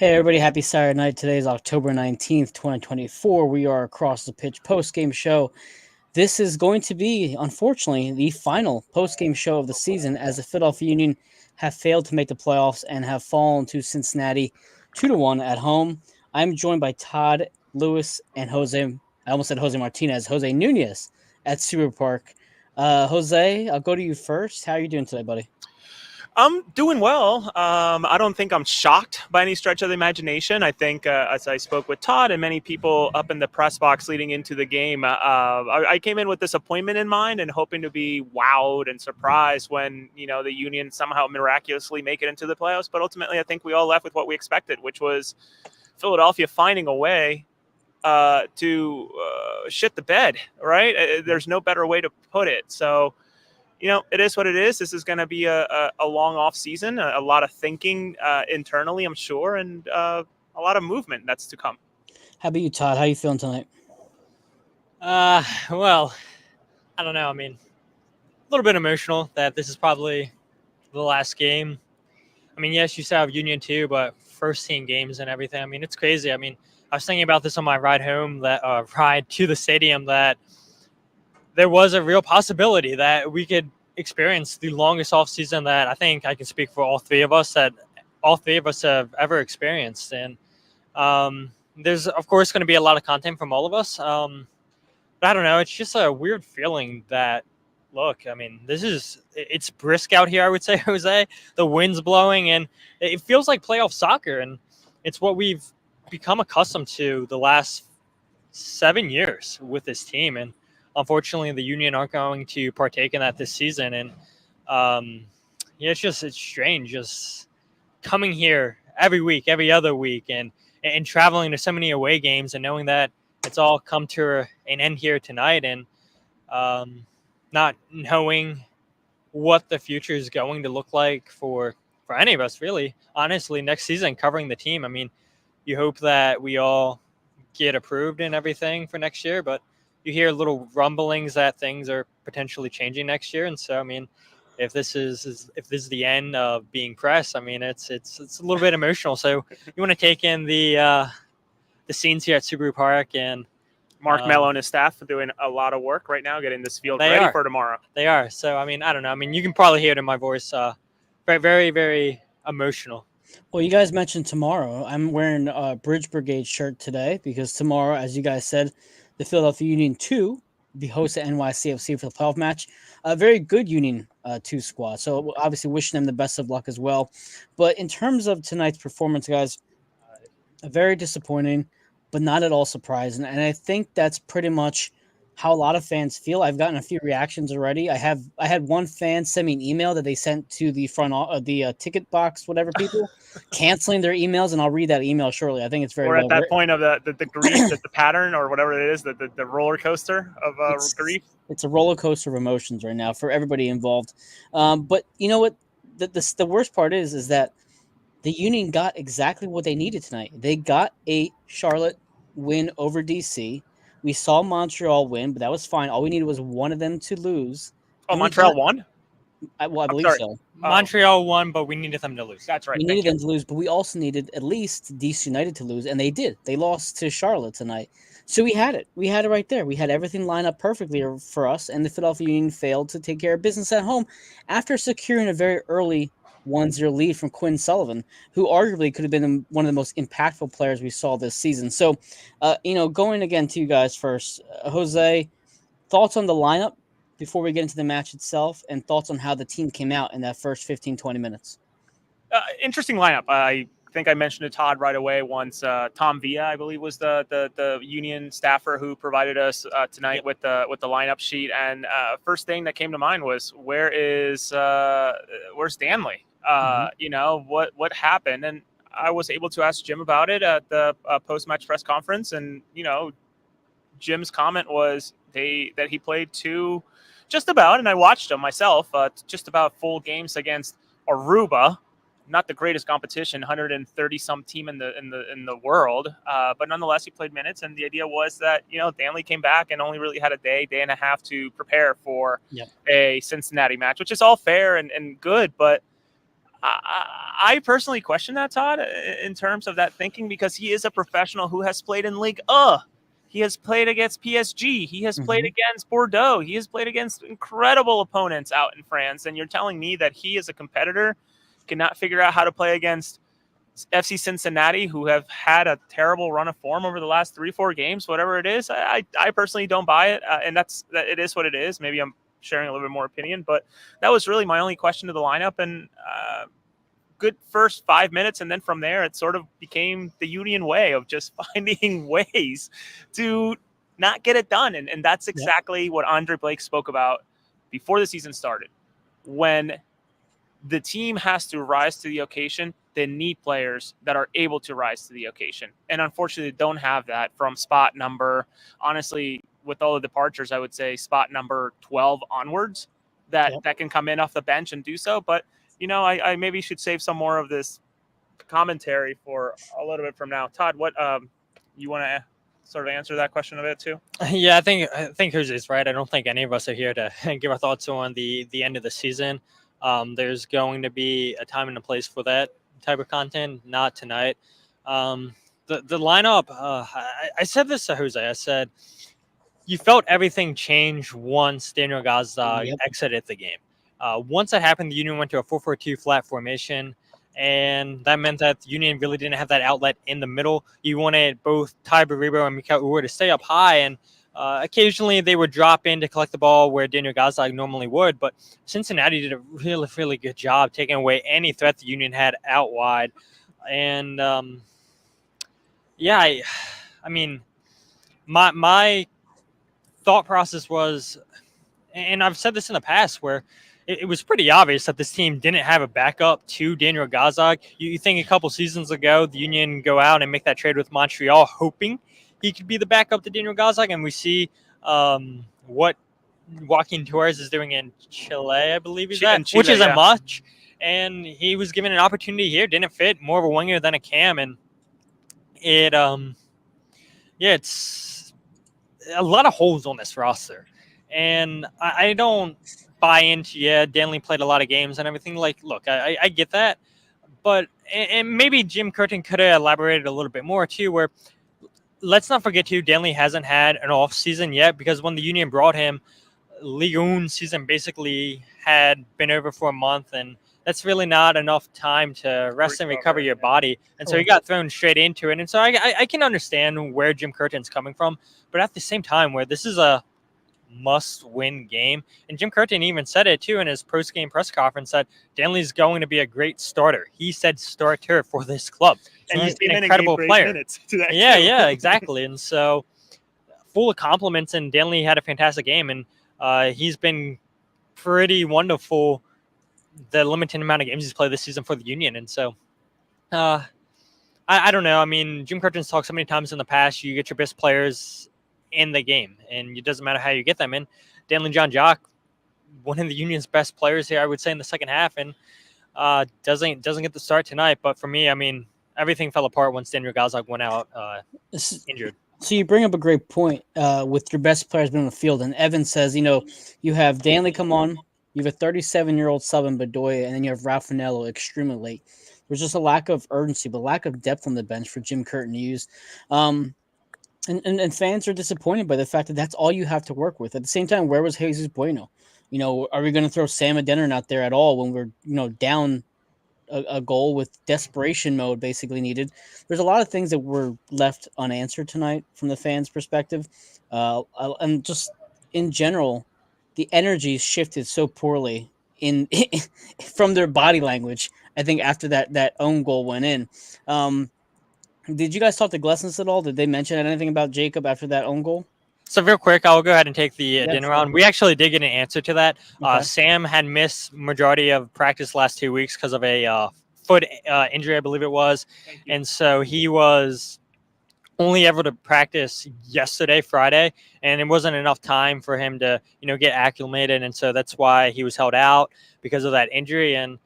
Hey everybody, happy Saturday night. Today is October 19th, 2024. We are across the pitch post-game show. This is going to be, unfortunately, the final post-game show of the season as the Philadelphia Union have failed to make the playoffs and have fallen to Cincinnati 2-1 at home. I'm joined by Todd, Lewis, and Jose. I almost said Jose Martinez, Jose Nunez at Super Park. Jose, I'll go to you first. How are you doing today, buddy? I'm doing well. I don't think I'm shocked by any stretch of the imagination. I think, as I spoke with Todd and many people up in the press box leading into the game, I came in with disappointment in mind and hoping to be wowed and surprised when the Union somehow miraculously make it into the playoffs. But ultimately, I think we all left with what we expected, which was Philadelphia finding a way to shit the bed. Right? There's no better way to put it. So. It is what it is. This is going to be a long off season, a lot of thinking internally, I'm sure, and a lot of movement that's to come. How about you, Todd? How are you feeling tonight? Well, I don't know. I mean, a little bit emotional that this is probably the last game. I mean, yes, you still have Union too, but first team games and everything. I mean, it's crazy. I mean, I was thinking about this on my ride home, that ride to the stadium, that there was a real possibility that we could experience the longest off season that I think I can speak for all three of us have ever experienced. And there's of course going to be a lot of content from all of us. But I don't know. It's just a weird feeling that, look, I mean, it's brisk out here, I would say, Jose. The wind's blowing, and it feels like playoff soccer. And it's what we've become accustomed to the last 7 years with this team. And unfortunately, the Union aren't going to partake in that this season. And yeah, it's strange just coming here every week, every other week, and traveling to so many away games and knowing that it's all come to an end here tonight, and not knowing what the future is going to look like for any of us, really. Honestly, next season, covering the team, I mean, you hope that we all get approved and everything for next year, but you hear little rumblings that things are potentially changing next year. And so, I mean, if this is the end of being pressed, I mean, it's a little bit emotional. So you want to take in the scenes here at Subaru Park, and Mark Mello and his staff are doing a lot of work right now getting this field They ready are. for tomorrow. They are. So, I mean, I don't know. I mean, you can probably hear it in my voice. Very, very, very emotional. Well, you guys mentioned tomorrow. I'm wearing a Bridge Brigade shirt today because tomorrow, as you guys said, the Philadelphia Union 2 be host at NYCFC for the playoff match. A very good Union 2 squad. So obviously wishing them the best of luck as well. But in terms of tonight's performance, guys, very disappointing, but not at all surprising. And I think that's pretty much how a lot of fans feel. I've gotten a few reactions already. I had one fan send me an email that they sent to the front of the ticket box, whatever people, canceling their emails, and I'll read that email shortly. I think it's very We're well at that written. point of the grief, the pattern, or whatever it is, the roller coaster of grief. It's a roller coaster of emotions right now for everybody involved. But you know what? The worst part is that the Union got exactly what they needed tonight. They got a Charlotte win over DC. We saw Montreal win, but that was fine. All we needed was one of them to lose. Oh, And we Montreal got, won? I I'm believe sorry. so. Montreal won, but we needed them to lose. That's right. We Thank needed you. them to lose, but we also needed at least DC United to lose, and they did. They lost to Charlotte tonight. So we had it. We had it right there. We had everything lined up perfectly for us, and the Philadelphia Union failed to take care of business at home after securing a very early 1-0 lead from Quinn Sullivan, who arguably could have been one of the most impactful players we saw this season. So, going again to you guys first. Jose, thoughts on the lineup before we get into the match itself, and thoughts on how the team came out in that first 15, 20 minutes? Interesting lineup. I think I mentioned to Todd right away once. Tom Villa, I believe, was the Union staffer who provided us tonight with the lineup sheet. And first thing that came to mind was where's Stanley? What happened? And I was able to ask Jim about it at the post match press conference, and Jim's comment was that he played two, just about, and I watched them myself, just about full games against Aruba. Not the greatest competition, 130 some team in the world, but nonetheless he played minutes. And the idea was that Danley came back and only really had a day and a half to prepare for a Cincinnati match, which is all fair and good. But I personally question that, Todd, in terms of that thinking, because he is a professional who has played in League He has played against PSG. He has played against Bordeaux. He has played against incredible opponents out in France. And you're telling me that he, as a competitor, cannot figure out how to play against FC Cincinnati, who have had a terrible run of form over the last 3-4 games, whatever it is. I personally don't buy it. And it is what it is. Maybe I'm sharing a little bit more opinion, but that was really my only question to the lineup. And good first 5 minutes, and then from there it sort of became the Union way of just finding ways to not get it done. And that's exactly what Andre Blake spoke about before the season started. When the team has to rise to the occasion, they need players that are able to rise to the occasion. And unfortunately, they don't have that from spot number, honestly, with all the departures, I would say spot number 12 onwards that can come in off the bench and do so. But I maybe should save some more of this commentary for a little bit from now. Todd, what you want to sort of answer that question a bit too? Yeah, I think Jose's right. I don't think any of us are here to give our thoughts on the end of the season. There's going to be a time and a place for that type of content. Not tonight. The lineup. I said this to Jose. I said you felt everything change once Daniel Gazdag exited the game. Once that happened, the Union went to a 4-4-2 flat formation, and that meant that the Union really didn't have that outlet in the middle. You wanted both Ty Baribo and Mikael Uhre to stay up high, and occasionally they would drop in to collect the ball where Daniel Gazdag normally would. But Cincinnati did a really, really good job taking away any threat the Union had out wide. And, I mean, my thought process was, and I've said this in the past, where it was pretty obvious that this team didn't have a backup to Daniel Gazdag. You think a couple seasons ago, the Union go out and make that trade with Montreal, hoping he could be the backup to Daniel Gazdag, and we see what Joaquin Torres is doing in Chile, I believe he's at, which isn't much. And he was given an opportunity here, didn't fit, more of a winger than a cam, and it's a lot of holes on this roster. And I don't buy into, Danley played a lot of games and everything. Like, look, I get that. But, and maybe Jim Curtin could have elaborated a little bit more, too, where let's not forget, too, Danley hasn't had an off season yet, because when the Union brought him, Ligue 1 season basically had been over for a month, and that's really not enough time to rest and recover your body. And so he got thrown straight into it. And so I can understand where Jim Curtin's coming from. But at the same time, where this is a must-win game, and Jim Curtin even said it too in his post-game press conference, that Danley's going to be a great starter. He said starter for this club, and he's an incredible player. Yeah, exactly. And so, full of compliments, and Danley had a fantastic game, and he's been pretty wonderful the limited amount of games he's played this season for the Union. And so, I don't know. I mean, Jim Curtin's talked so many times in the past, you get your best players in the game, and it doesn't matter how you get them in. Danley Jean-Jacques, one of the Union's best players here, I would say, in the second half, and doesn't get the start tonight. But for me, I mean, everything fell apart once Daniel Gazdag went out injured. So you bring up a great point with your best players being on the field, and Evan says, you have Danley come on, you have a 37-year-old sub in Bedoya, and then you have Ralph Finello extremely late. There's just a lack of urgency, but lack of depth on the bench for Jim Curtin to use. And fans are disappointed by the fact that that's all you have to work with. At the same time, where was Jesus Bueno? Are we going to throw Sam Adenin out there at all when we're down a goal with desperation mode basically needed? There's a lot of things that were left unanswered tonight from the fans' perspective, and just in general, the energy shifted so poorly in from their body language. I think after that own goal went in. Did you guys talk to Glessens at all? Did they mention anything about Jacob after that own goal? So real quick, I'll go ahead and take the dinner round. We actually did get an answer to that. Okay. Sam had missed majority of practice last 2 weeks because of a foot injury, I believe it was. And so he was only able to practice yesterday, Friday, and it wasn't enough time for him to, get acclimated. And so that's why he was held out, because of that injury. And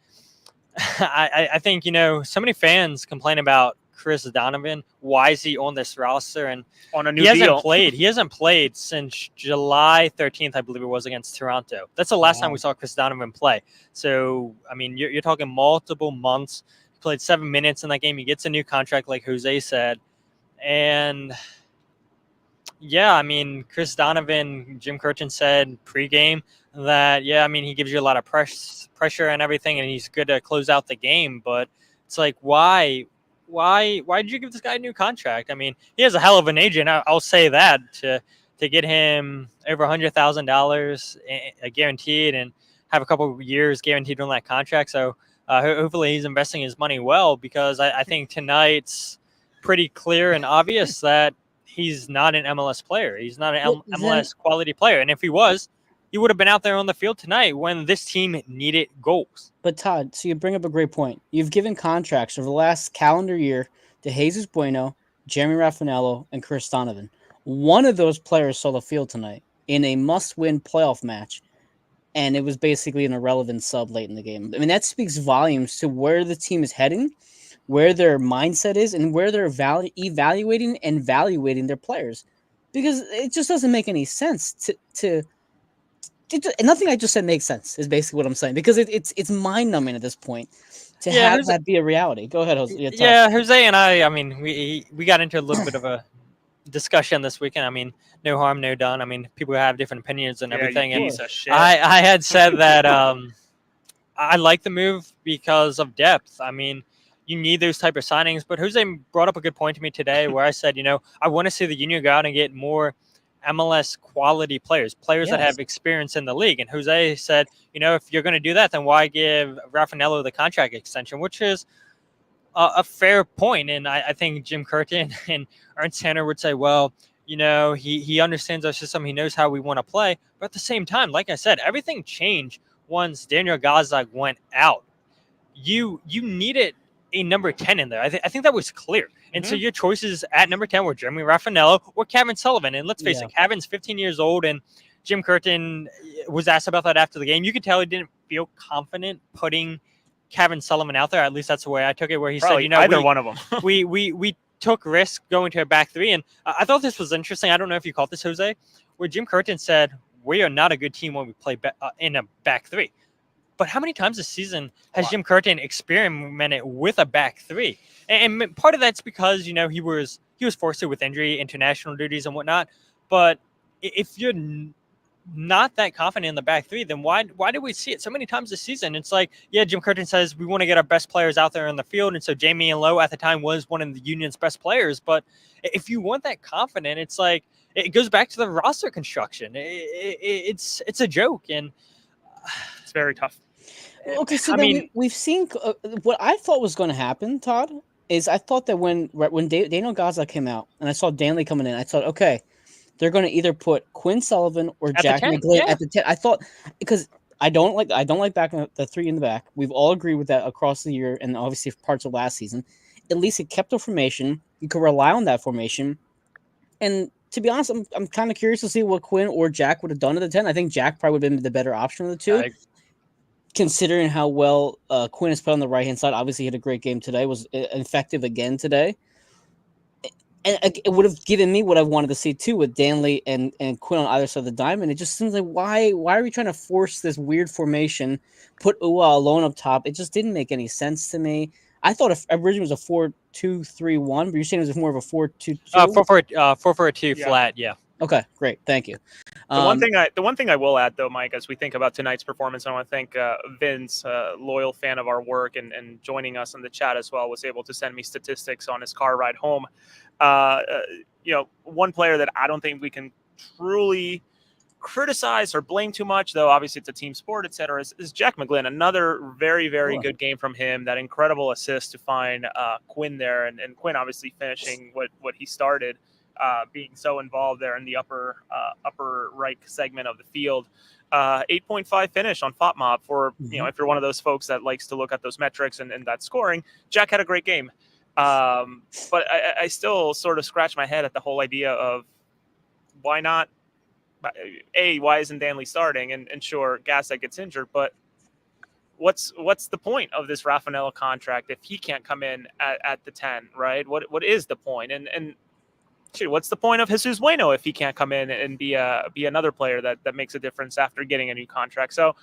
I think, so many fans complain about Chris Donovan. Why is he on this roster? And on a new he hasn't deal. played. He hasn't played since July 13th, I believe it was, against Toronto. That's the last time we saw Chris Donovan play. So, I mean, you're talking multiple months. He played 7 minutes in that game. He gets a new contract, like Jose said. And yeah, I mean, Chris Donovan, Jim Curtin said pregame that, yeah, I mean, he gives you a lot of pressure and everything, and he's good to close out the game. But it's like, why did you give this guy a new contract? I mean, he has a hell of an agent. I'll say that to get him over $100,000 guaranteed and have a couple of years guaranteed on that contract. So hopefully he's investing his money well, because I think tonight's pretty clear and obvious that he's not an MLS player. He's not an MLS quality player. And if he was, he would have been out there on the field tonight when this team needed goals. But Todd, so you bring up a great point. You've given contracts over the last calendar year to Jesus Bueno, Jeremy Raffanello, and Chris Donovan. One of those players saw the field tonight in a must-win playoff match, and it was basically an irrelevant sub late in the game. I mean, that speaks volumes to where the team is heading, where their mindset is, and where they're evaluating and valuating their players. Because it just doesn't make any sense nothing I just said makes sense, is basically what I'm saying, because it's mind-numbing at this point to have that be a reality. Go ahead, Jose. Yeah, Jose and I mean, we got into a little bit of a discussion this weekend. I mean, no harm, no done. I mean, people have different opinions and everything. And I had said that I like the move because of depth. I mean, you need those type of signings. But Jose brought up a good point to me today where I said, I want to see the Union go out and get more MLS quality players that have experience in the league. And Jose said, if you're going to do that, then why give Raffanello the contract extension, which is a fair point. And I think Jim Curtin and Ernst Tanner would say, well, he understands our system. He knows how we want to play. But at the same time, like I said, everything changed once Daniel Gazdag went out. You needed a number 10 in there. I think that was clear. And so your choices at number 10 were Jeremy Raffanello or Kevin Sullivan. And let's face it, Kevin's 15 years old, and Jim Curtin was asked about that after the game. You could tell he didn't feel confident putting Kevin Sullivan out there. At least that's the way I took it, where he Probably said, either one of them. we took risk going to a back three. And I thought this was interesting. I don't know if you caught this, Jose, where Jim Curtin said, we are not a good team when we play in a back three. But how many times this season has Jim Curtin experimented with a back three? And part of that's because, he was forced to with injury, international duties and whatnot. But if you're not that confident in the back three, then why do we see it so many times this season? It's like, Jim Curtin says we want to get our best players out there in the field. And so Jamie Lowe at the time was one of the Union's best players. But if you want that confident, it's like, it goes back to the roster construction. It's a joke. And it's very tough. Okay, so we've seen what I thought was going to happen, Todd, is I thought that when Daniel Gazdag came out and I saw Danley coming in, I thought, okay, they're going to either put Quinn Sullivan or Jack McGlynn at the 10. I thought, because I don't like back the three in the back. We've all agreed with that across the year and obviously parts of last season. At least it kept a formation. You could rely on that formation. And to be honest, I'm kind of curious to see what Quinn or Jack would have done at the 10. I think Jack probably would have been the better option of the two. Considering how well Quinn has played on the right-hand side. Obviously, he had a great game today, was effective again today. And it would have given me what I wanted to see, too, with Danley and Quinn on either side of the diamond. It just seems like, why are we trying to force this weird formation, put Ua alone up top? It just didn't make any sense to me. I thought originally it was a 4-2-3-1, but you're saying it was more of a 4-2-2? 4-4-2 flat, yeah. Okay, great. Thank you. The one thing I will add, though, Mike, as we think about tonight's performance, I want to thank Vince, loyal fan of our work and joining us in the chat as well, was able to send me statistics on his car ride home. One player that I don't think we can truly criticize or blame too much, though obviously it's a team sport, etc., is Jack McGlynn. Another very, very good game from him. That incredible assist to find Quinn there, and Quinn obviously finishing what he started. Being so involved there in the upper right segment of the field. 8.5 finish on FOTMOB for, if you're one of those folks that likes to look at those metrics and that scoring. Jack had a great game. But I still sort of scratch my head at the whole idea of why not, why isn't Danley starting? And sure, Gazdag gets injured, but what's the point of this Raffaello contract if he can't come in at the 10, right? What is the point? And shoot, what's the point of Jesus Bueno if he can't come in and be another player that makes a difference after getting a new contract? So,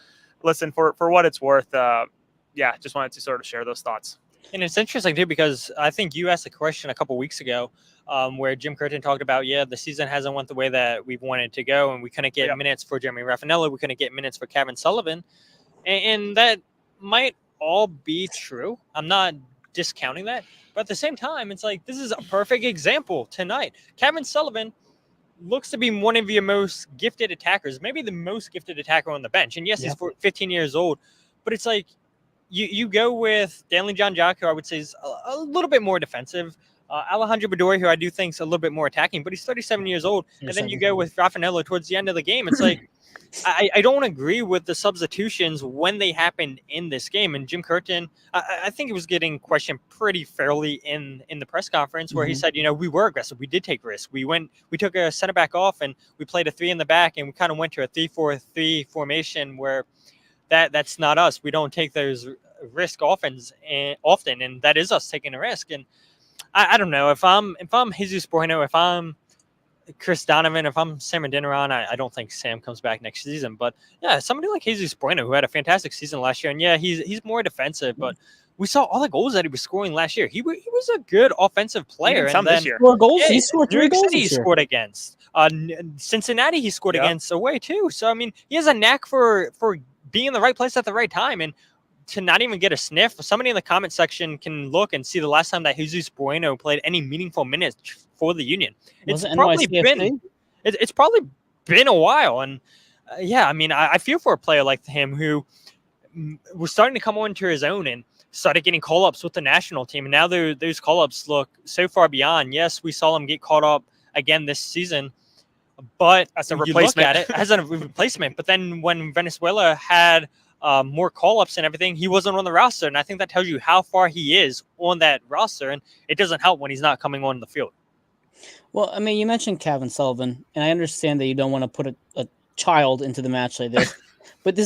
listen, for what it's worth, just wanted to sort of share those thoughts. And it's interesting too, because I think you asked a question a couple weeks ago where Jim Curtin talked about, the season hasn't went the way that we wanted to go, and we couldn't get minutes for Jeremy Raffaello, we couldn't get minutes for Kevin Sullivan, and that might all be true. I'm not discounting that, but at the same time, it's like this is a perfect example tonight. Kevin Sullivan looks to be one of your most gifted attackers, maybe the most gifted attacker on the bench. And yes, he's 15 years old, but it's like you go with Danley John Jock, who I would say is a little bit more defensive. Alejandro Badori, who I do think is a little bit more attacking, but he's 37 years old. And then you go with Raffaello towards the end of the game. It's like, I don't agree with the substitutions when they happened in this game. And Jim Curtin, I think he was getting questioned pretty fairly in the press conference where he said, we were aggressive. We did take risks. We took a center back off and we played a 3 in the back, and we kind of went to a 3-4-3 formation where that's not us. We don't take those risk often, and that is us taking a risk. And I don't know if I'm Jesus Bueno, if I'm Chris Donovan, if I'm Sam Adeniran, I don't think Sam comes back next season. But somebody like Jesus Bueno, who had a fantastic season last year, and he's more defensive, but we saw all the goals that he was scoring last year. He was a good offensive player. And then this year, he scored 3 goals. He scored against Cincinnati. He scored against away too. So I mean, he has a knack for being in the right place at the right time, and to not even get a sniff. Somebody in the comment section can look and see the last time that Jesus Bueno played any meaningful minutes for the Union. It's probably been a while. And I mean, I feel for a player like him who was starting to come onto his own and started getting call-ups with the national team. And now those call-ups look so far beyond. Yes, we saw him get caught up again this season, but as a replacement, as a replacement. But then when Venezuela had more call-ups and everything, he wasn't on the roster. And I think that tells you how far he is on that roster. And it doesn't help when he's not coming on the field. Well, I mean, you mentioned Kevin Sullivan, and I understand that you don't want to put a child into the match like this. But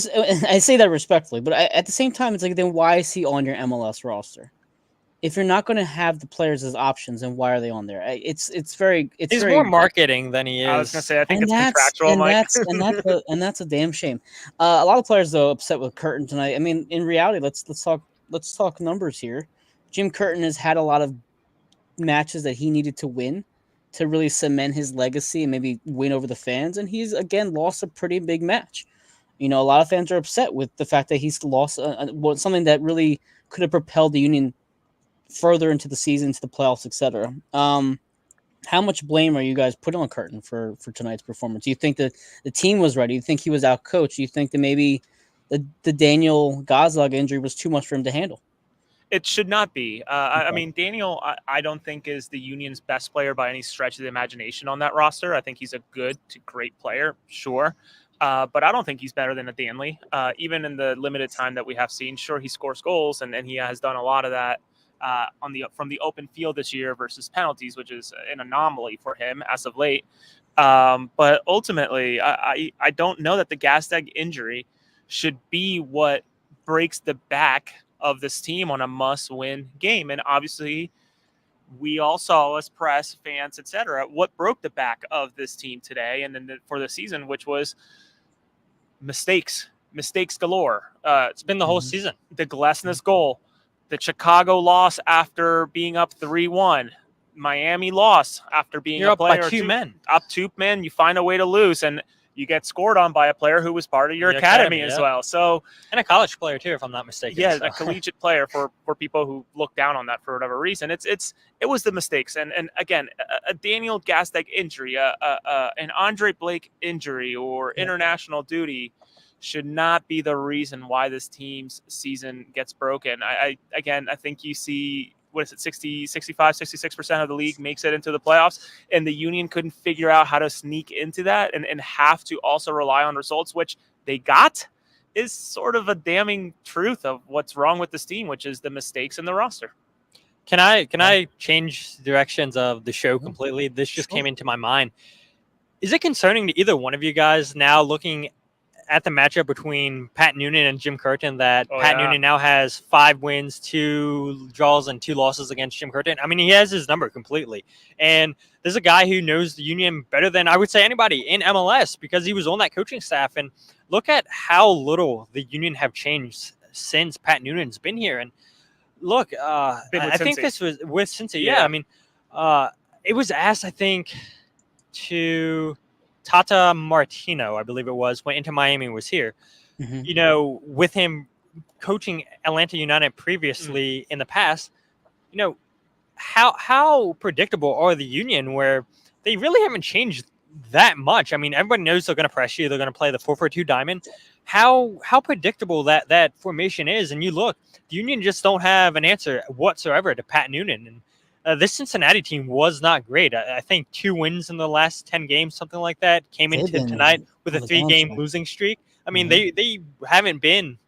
I say that respectfully. But at the same time, it's like, then why is he on your MLS roster? If you're not going to have the players as options, then why are they on there? He's more marketing than he is. I was going to say, I think it's contractual, and that's a damn shame. A lot of players, though, upset with Curtin tonight. I mean, in reality, let's talk numbers here. Jim Curtin has had a lot of matches that he needed to win to really cement his legacy and maybe win over the fans, and he's again lost a pretty big match. A lot of fans are upset with the fact that he's lost something that really could have propelled the Union further into the season, to the playoffs, etc. How much blame are you guys putting on Curtin for tonight's performance? Do you think that the team was ready? Do you think he was outcoached? Do you think that maybe the Daniel Gazdag injury was too much for him to handle? It should not be. I mean, Daniel, I don't think is the Union's best player by any stretch of the imagination on that roster. I think he's a good to great player, sure. But I don't think he's better than a Danley. Even in the limited time that we have seen, sure, he scores goals, and he has done a lot of that from the open field this year versus penalties, which is an anomaly for him as of late. But ultimately, I don't know that the Gazdag injury should be what breaks the back of this team on a must-win game. And obviously, we all saw as press, fans, etc., what broke the back of this team today and then for the season, which was mistakes galore. It's been the whole season. The Glesnes goal, the Chicago loss after being up 3-1, Miami loss after being You're a player up by two men. You find a way to lose, and you get scored on by a player who was part of your academy as well. So, and a college player too, if I'm not mistaken. Yeah, a collegiate player for people who look down on that for whatever reason. It was the mistakes, and again, a Daniel Gazdag injury, an Andre Blake injury, or international duty should not be the reason why this team's season gets broken. I think you see, what is it, 60, 65, 66% of the league makes it into the playoffs, and the Union couldn't figure out how to sneak into that and have to also rely on results, which they got, is sort of a damning truth of what's wrong with this team, which is the mistakes in the roster. Can I change directions of the show completely? This just came into my mind. Is it concerning to either one of you guys now looking at the matchup between Pat Noonan and Jim Curtin that Oh, Pat yeah. Noonan now has 5 wins, 2 draws, and 2 losses against Jim Curtin. I mean, he has his number completely. And there's a guy who knows the Union better than I would say anybody in MLS because he was on that coaching staff. And look at how little the Union have changed since Pat Noonan's been here. And look, I think Cincy. this was with Cincinnati. Yeah. Yeah, I mean, it was asked, I think, to Tata Martino, I believe it was, when Inter Miami was here. Mhm. With him coaching Atlanta United previously in the past, how predictable are the Union where they really haven't changed that much? I mean, everybody knows they're going to press you. They're going to play the 4-4-2 diamond. How predictable that formation is, and you look, the Union just don't have an answer whatsoever to Pat Noonan. And this Cincinnati team was not great. I think 2 wins in the last 10 games, something like that, came They've into been tonight with a on the 3-game downside. losing streak. I mean, Mhm. they haven't been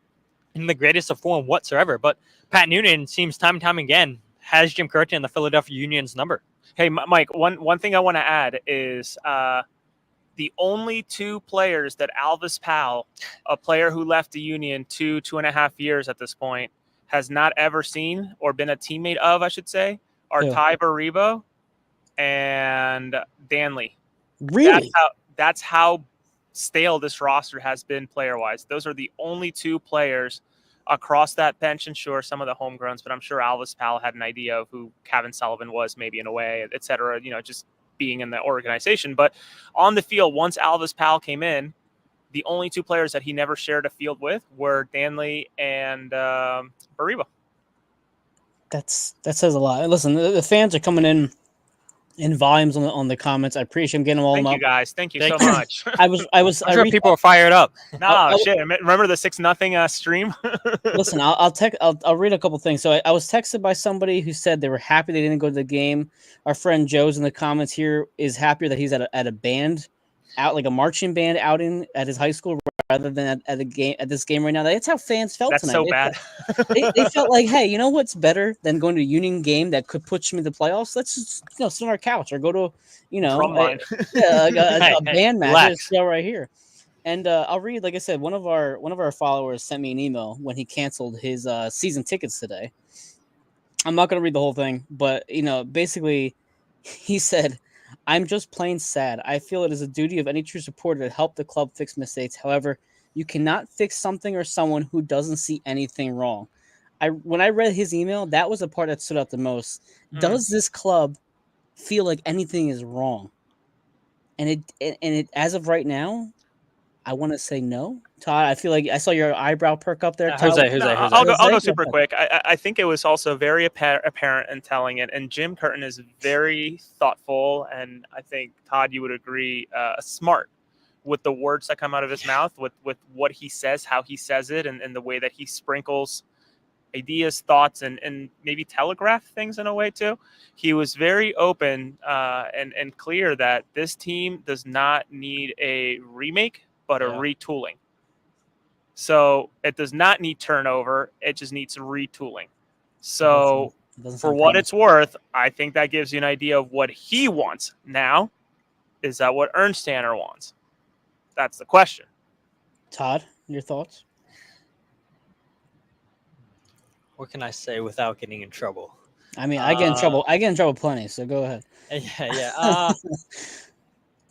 in the greatest of form whatsoever. But Pat Noonan seems time and time again has Jim Curtin and the Philadelphia Union's number. Hey, Mike, one thing I want to add is the only 2 players that Alvis Powell, a player who left the Union 2.5 years at this point, has not ever seen or been a teammate of, I should say, are Who? Ty Baribo and Danley. Really? That's how stale this roster has been player-wise. Those are the only 2 players across that bench, and sure, some of the homegrowns, but I'm sure Alvis Powell had an idea of who Kevin Sullivan was, maybe in a way, et cetera, just being in the organization. But on the field, once Alvis Powell came in, the only 2 players that he never shared a field with were Danley and Bariba. That says a lot. Listen, the fans are coming in volumes on the comments. I appreciate them getting them all Thank up. you guys. Thank you Thank so you. much. I'm sure people are fired up. No, shit. Remember the 6-0 stream? Listen, I'll read a couple things. So I was texted by somebody who said they were happy they didn't go to the game. Our friend Joe's in the comments here is happier that he's at a band out, like a marching band outing at his high school rather than at this game right now. That's how fans felt That's tonight. so bad. They felt like, hey, you know what's better than going to a Union game that could put you in the playoffs? Let's just sit on our couch or go to Drumline. a band match. relax. Let's go right here. And I'll read, like I said, one of our followers sent me an email when he canceled his season tickets today. I'm not going to read the whole thing, but basically, he said, "I'm just plain sad. I feel it is a duty of any true supporter to help the club fix mistakes. However, you cannot fix something or someone who doesn't see anything wrong." When I read his email, that was the part that stood out the most. Does this club feel like anything is wrong? And it as of right now, I want to say no. Todd, I feel like I saw your eyebrow perk up there. Todd, Jose. I'll go Jose? super quick. I think it was also very apparent in telling it. And Jim Curtin is very thoughtful. And I think, Todd, you would agree, smart with the words that come out of his mouth, with what he says, how he says it, and the way that he sprinkles ideas, thoughts, and maybe telegraph things in a way too. He was very open and clear that this team does not need a remake, but a retooling. So it does not need turnover. It just needs retooling. So for what it's worth, I think that gives you an idea of what he wants. Now, is that what Ernst Tanner wants? That's the question. Todd, your thoughts? What can I say without getting in trouble? I mean, I get in trouble. I get in trouble plenty. So go ahead. Yeah.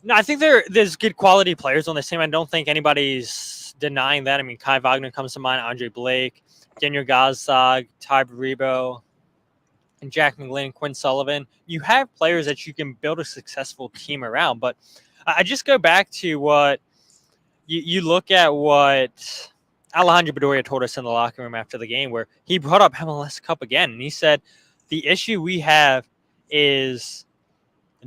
No, I think there's good quality players on this team. I don't think anybody's denying that. I mean, Kai Wagner comes to mind, Andre Blake, Daniel Gazdag, Ty Baribo, and Jack McGlynn, Quinn Sullivan. You have players that you can build a successful team around. But I just go back to what you look at what Alejandro Bedoya told us in the locker room after the game, where he brought up MLS Cup again. And he said, the issue we have is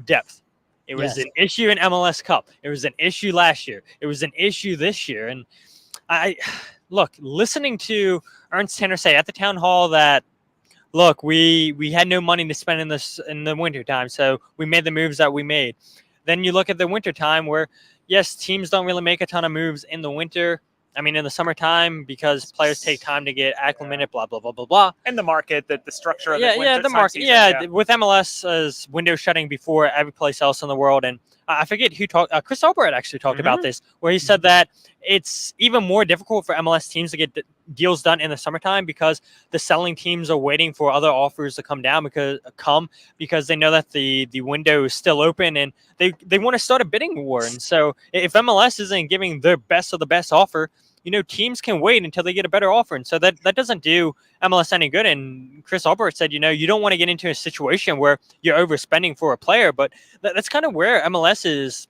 depth. It was an issue in MLS Cup. It was an issue last year. It was an issue this year. And listening to Ernst Tanner say at the town hall that, look, we had no money to spend in the wintertime, so we made the moves that we made. Then you look at the wintertime where, yes, teams don't really make a ton of moves in the winter. I mean, in the summertime, because players take time to get acclimated, blah, blah, blah, blah, blah. And the market, the structure of Yeah, it. yeah, the market. Season, With MLS's window shutting before every place else in the world. And I forget who talked. Chris Albert actually talked about this, where he said that it's even more difficult for MLS teams to get deals done in the summertime because the selling teams are waiting for other offers to come down because they know that the window is still open and they want to start a bidding war. And so if MLS isn't giving their best of the best offer, teams can wait until they get a better offer. And so that doesn't do MLS any good. And Chris Albert said, you don't want to get into a situation where you're overspending for a player, but that's kind of where MLS is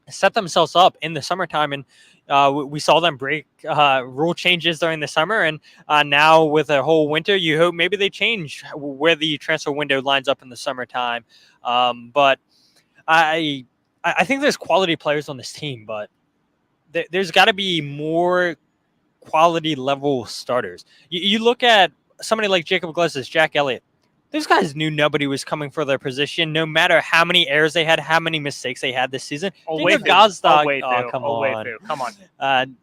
set themselves up in the summertime. And we saw them break rule changes during the summer. And now with a whole winter, you hope maybe they change where the transfer window lines up in the summertime. But I think there's quality players on this team, but there's got to be more quality level starters. You look at somebody like Jacob Glesnes, Jack Elliott. Those guys knew nobody was coming for their position, no matter how many errors they had, how many mistakes they had this season. Daniel Gazdag, come on.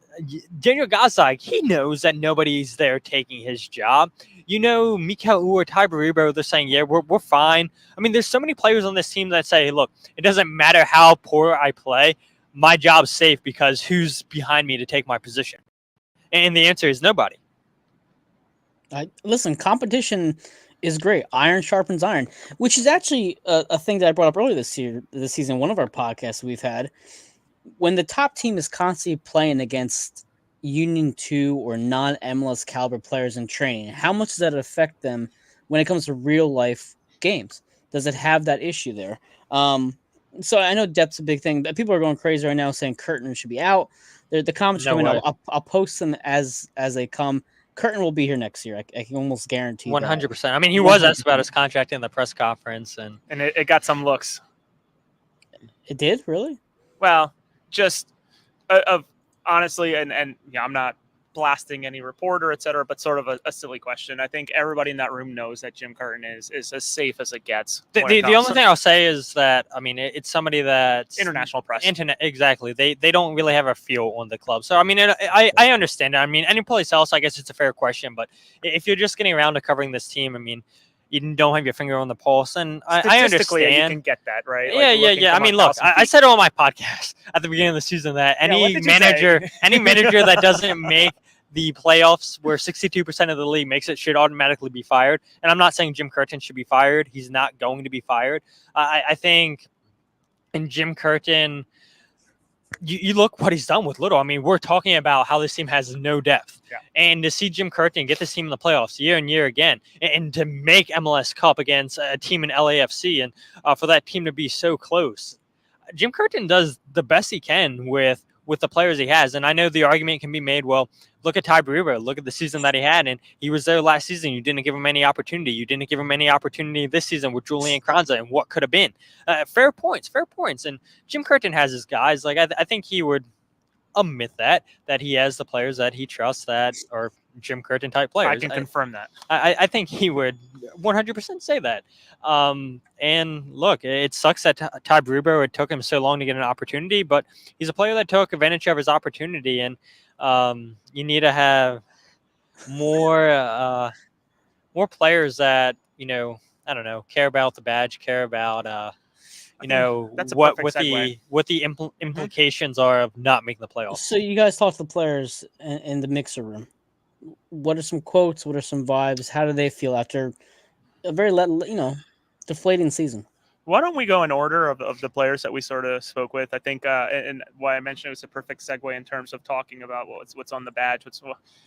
Daniel Gazdag, he knows that nobody's there taking his job. Mikel or Ty Baribo, they're saying, yeah, we're fine. I mean, there's so many players on this team that say, hey, look, it doesn't matter how poor I play. My job's safe because who's behind me to take my position? And the answer is nobody. Listen, competition is great. Iron sharpens iron, which is actually a thing that I brought up earlier this season, one of our podcasts we've had. When the top team is constantly playing against Union 2 or non-MLS caliber players in training, how much does that affect them when it comes to real life games? Does it have that issue there? So I know depth's a big thing. People are going crazy right now saying Curtin should be out. The comments coming out. I'll post them as they come. Curtin will be here next year. I can almost guarantee 100%. I mean, he was asked about his contract in the press conference, and it got some looks. It did, really? Well, just honestly, and I'm not blasting any reporter, et cetera, but sort of a silly question. I think everybody in that room knows that Jim Curtin is as safe as it gets. The only thing I'll say is that, I mean, it's somebody that's international press. Exactly. They don't really have a feel on the club. So, I mean, I understand that. I mean, any place else, I guess it's a fair question. But if you're just getting around to covering this team, I mean, you don't have your finger on the pulse, and I understand. You can get that, right? Yeah. I mean, look, I said it on my podcast at the beginning of the season that any manager that doesn't make the playoffs where 62% of the league makes it should automatically be fired. And I'm not saying Jim Curtin should be fired. He's not going to be fired. I think in Jim Curtin, you look what he's done with Little. I mean, we're talking about how this team has no depth. Yeah. And to see Jim Curtin get this team in the playoffs year and year again, and to make MLS Cup against a team in LAFC, and for that team to be so close, Jim Curtin does the best he can with the players he has. And I know the argument can be made, well, look at Ty Baribo. Look at the season that he had, and he was there last season. You didn't give him any opportunity. You didn't give him any opportunity this season with Julian Kranza and what could have been. Fair points. And Jim Curtin has his guys. Like I think he would admit that he has the players that he trusts that are Jim Curtin type players. I can confirm that. I think he would 100% say that. And look, it sucks that Ty Baribo, it took him so long to get an opportunity, but he's a player that took advantage of his opportunity. And you need to have more players that, I don't know, care about the badge, care about, what the implications are of not making the playoffs. So you guys talk to the players in the mixer room. What are some quotes? What are some vibes? How do they feel after a very, deflating season? Why don't we go in order of the players that we sort of spoke with? I think, and why I mentioned it was a perfect segue in terms of talking about what's on the badge.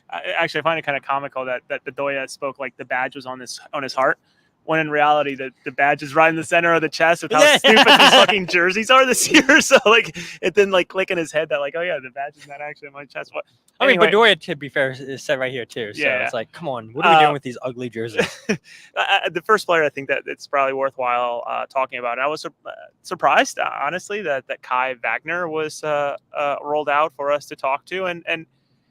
Actually, I find it kind of comical that Bedoya spoke like the badge was on his heart, when in reality the badge is right in the center of the chest with how stupid these fucking jerseys are this year. So like it didn't like click in his head that like, oh yeah, the badge is not actually on my chest. What? Anyway. I mean, Bedoya, to be fair, is set right here too. So it's like, come on, what are we doing with these ugly jerseys? The first player I think that it's probably worthwhile talking about. And I was surprised, honestly, that Kai Wagner was rolled out for us to talk to, and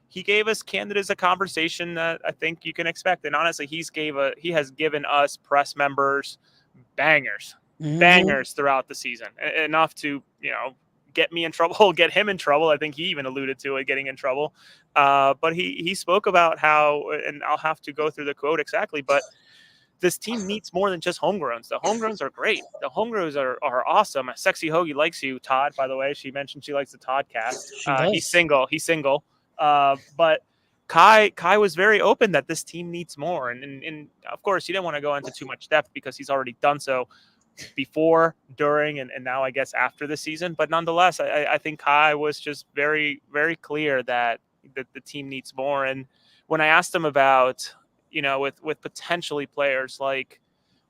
he gave us candid as a conversation that I think you can expect. And honestly, he has given us press members bangers throughout the season, enough to get me in trouble, get him in trouble. I think he even alluded to it, getting in trouble. But he spoke about how, and I'll have to go through the quote exactly, but this team needs more than just homegrowns. The homegrowns are great. The homegrowns are awesome. Sexy Hoagie likes you, Todd, by the way. She mentioned she likes the Toddcast. She does. He's single. But Kai was very open that this team needs more. And of course, he didn't want to go into too much depth because he's already done so before, during, and now I guess after the season. But nonetheless, I think Kai was just very, very clear that the team needs more. And when I asked him about, with potentially players like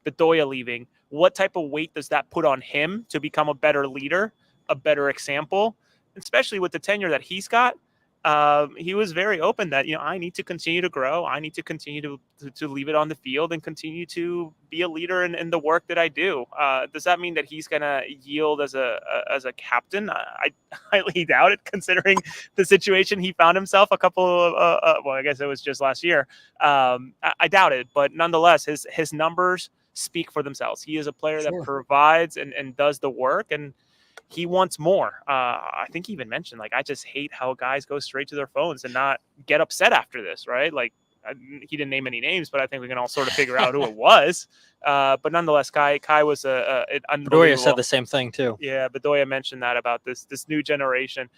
Bedoya leaving, what type of weight does that put on him to become a better leader, a better example, especially with the tenure that he's got? He was very open that, I need to continue to grow. I need to continue to leave it on the field and continue to be a leader in the work that I do. Does that mean that he's going to yield as a captain? I highly doubt it, considering the situation he found himself a couple of, well, I guess it was just last year. I doubt it, but nonetheless, his numbers speak for themselves. He is a player that provides and does the work, and he wants more. I think he even mentioned, I just hate how guys go straight to their phones and not get upset after this, right? He didn't name any names, but I think we can all sort of figure out who it was. But nonetheless, Kai was an unbelievable. Bedoya said the same thing too. Yeah, Bedoya mentioned that about this new generation.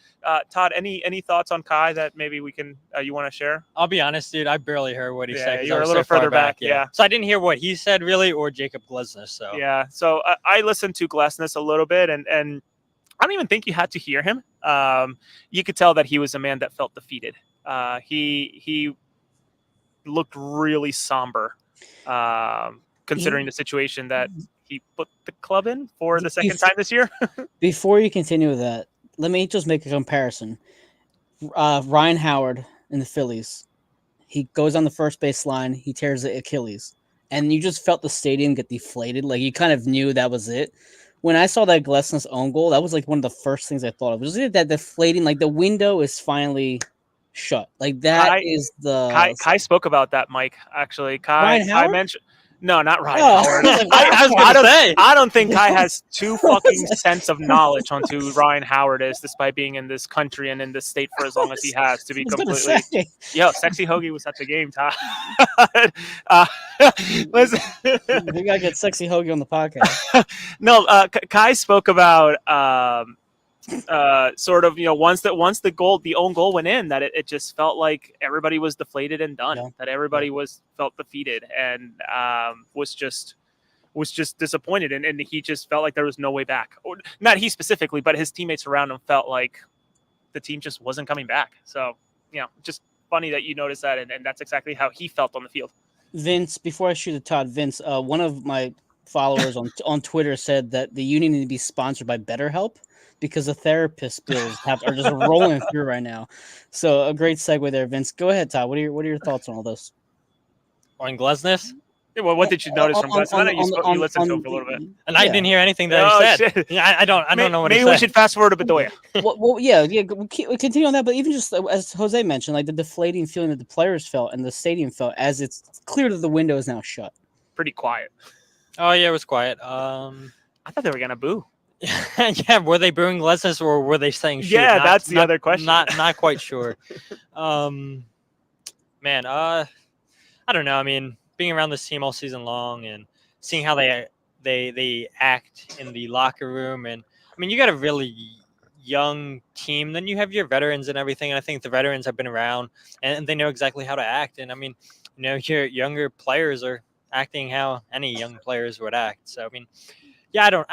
Todd, any thoughts on Kai that maybe we can you want to share? I'll be honest, dude. I barely heard what he said. You're a little further back. Yeah. So I didn't hear what he said really, or Jacob Glesnes. So yeah. So I listened to Glesnes a little bit, and I don't even think you had to hear him. You could tell that he was a man that felt defeated. He looked really somber, considering the situation that he put the club in for the second time this year. Before you continue with that, let me just make a comparison. Ryan Howard in the Phillies, he goes on the first base line, he tears the Achilles, and you just felt the stadium get deflated. You kind of knew that was it. When I saw that Glesnes own goal, that was one of the first things I thought of. Was it that deflating? The window is finally shut. Kai spoke about that, Mike. Actually, Ryan Howard? I mentioned. No, not Ryan Howard. I don't think Kai has too fucking sense of knowledge on who Ryan Howard is, despite being in this country and in this state for as long as he has. To be completely, Sexy Hoagie was at the game, Todd. Listen, we gotta get Sexy Hoagie on the podcast. No, Kai spoke about sort of, once the own goal went in, that it just felt like everybody was deflated and done, that everybody felt defeated and was just disappointed, and he just felt like there was no way back. Or not he specifically, but his teammates around him felt like the team just wasn't coming back. So just funny that you noticed that, and that's exactly how he felt on the field. Vince, before I shoot at Todd, Vince, one of my followers on Twitter said that the union need to be sponsored by BetterHelp, because the therapist bills are just rolling through right now. So a great segue there, Vince. Go ahead, Todd. What are your thoughts on all this? On Glesnes? Yeah, well, what did you notice from Glesnes? I know you listened to him for a little bit, and I didn't hear anything that he said. Shit. Yeah, I don't know what he said. Maybe we should fast forward to Bedoya. We'll continue on that. But even just as Jose mentioned, the deflating feeling that the players felt and the stadium felt, as it's clear that the window is now shut. Pretty quiet. Oh yeah, it was quiet. I thought they were gonna boo. Yeah, were they booing Glesnes or were they saying shit? Yeah, that's the other question. Not quite sure. Man, I don't know. I mean, being around this team all season long and seeing how they act in the locker room, and I mean, you got a really young team. Then you have your veterans and everything. And I think the veterans have been around and they know exactly how to act. And I mean, your younger players are acting how any young players would act. So I mean, I don't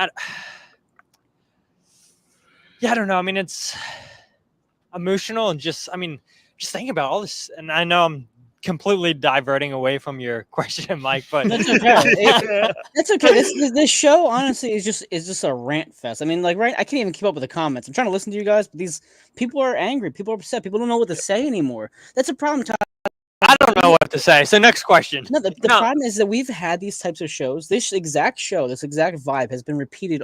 know. I mean, it's emotional and just thinking about all this. And I know I'm completely diverting away from your question, Mike, but that's okay. That's okay. This show honestly is just a rant fest. I mean, right, I can't even keep up with the comments. I'm trying to listen to you guys, but these people are angry. People are upset. People don't know what to say anymore. That's a problem, Todd. I don't know what to say. So next question. No, the problem is that we've had these types of shows. This exact show, this exact vibe has been repeated,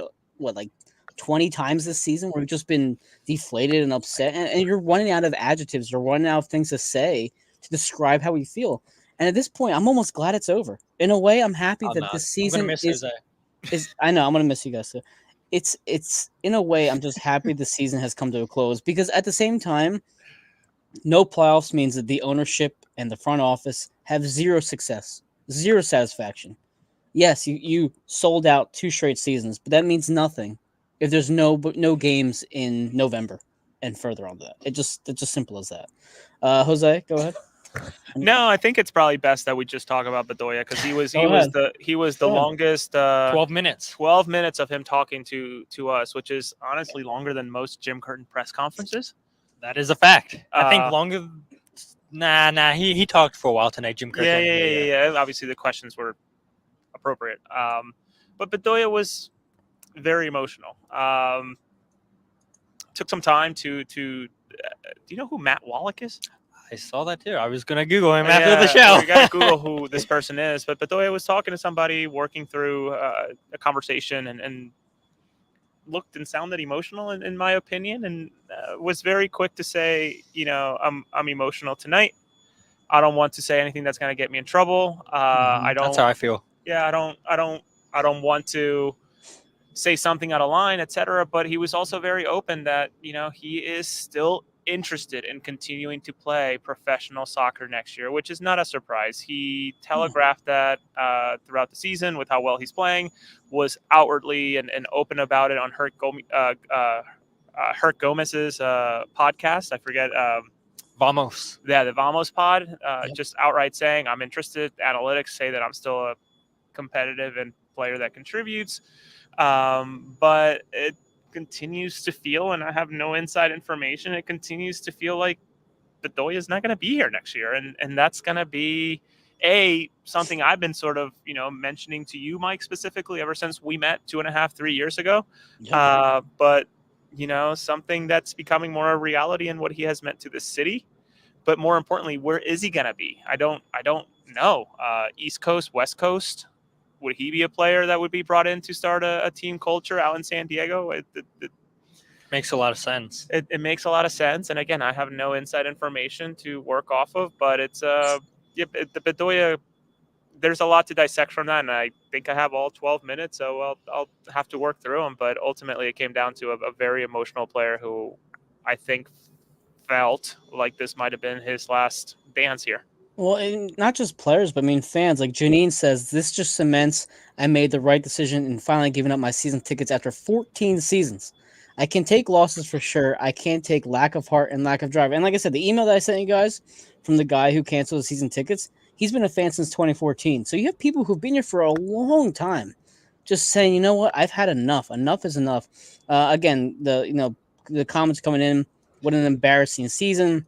20 times this season, where we've just been deflated and upset, and you're running out of adjectives, you're running out of things to say to describe how we feel. And at this point, I'm almost glad it's over. In a way, I'm happy that this season is. I know I'm gonna miss you guys too. it's in a way, I'm just happy the season has come to a close, because at the same time, no playoffs means that the ownership and the front office have zero success, zero satisfaction. Yes, you sold out 2 straight seasons, but that means nothing if there's no games in November and further on to that. It's just simple as that. Jose, go ahead. No, I think it's probably best that we just talk about Bedoya, because he was Go ahead. the Go ahead. longest 12 minutes. 12 minutes of him talking to us, which is honestly longer than most Jim Curtin press conferences. That is a fact. I think Uh, longer. Nah. He talked for a while tonight, Jim Kirkland. Yeah. Obviously, the questions were appropriate. But Bedoya was very emotional. Took some time to. Do you know who Matt Wallach is? I saw that too. I was gonna Google him after the show. Well, you gotta Google who this person is. But Bedoya was talking to somebody, working through a conversation, and looked and sounded emotional, in my opinion, and was very quick to say, I'm emotional tonight. I don't want to say anything that's going to get me in trouble. I don't. That's how I feel. Yeah, I don't want to say something out of line, etc. But he was also very open that he is still interested in continuing to play professional soccer next year, which is not a surprise. He telegraphed that throughout the season with how well he's playing, was outwardly and open about it on Hurt Gomez's podcast. I forget. Vamos. Yeah, the Vamos pod, just outright saying, I'm interested. Analytics say that I'm still a competitive and player that contributes. But it continues to feel, and I have no inside information, it continues to feel like Bedoya is not going to be here next year. And that's going to be something I've been sort of, mentioning to you, Mike, specifically ever since we met 2.5, 3 years ago. Yeah. But something that's becoming more a reality in what he has meant to the city. But more importantly, where is he going to be? I don't know. East Coast, West Coast. Would he be a player that would be brought in to start a team culture out in San Diego? It makes a lot of sense. It makes a lot of sense. And again, I have no inside information to work off of, but it's the Bedoya. There's a lot to dissect from that, and I think I have all 12 minutes, so I'll have to work through them. But ultimately, it came down to a very emotional player who I think felt like this might have been his last dance here. Well, and not just players, but I mean fans. Like Janine says, this just cements I made the right decision in finally giving up my season tickets after 14 seasons. I can take losses for sure. I can't take lack of heart and lack of drive. And like I said, the email that I sent you guys from the guy who canceled the season tickets, he's been a fan since 2014. So you have people who've been here for a long time just saying, you know what, I've had enough. Enough is enough. Again, the comments coming in, what an embarrassing season.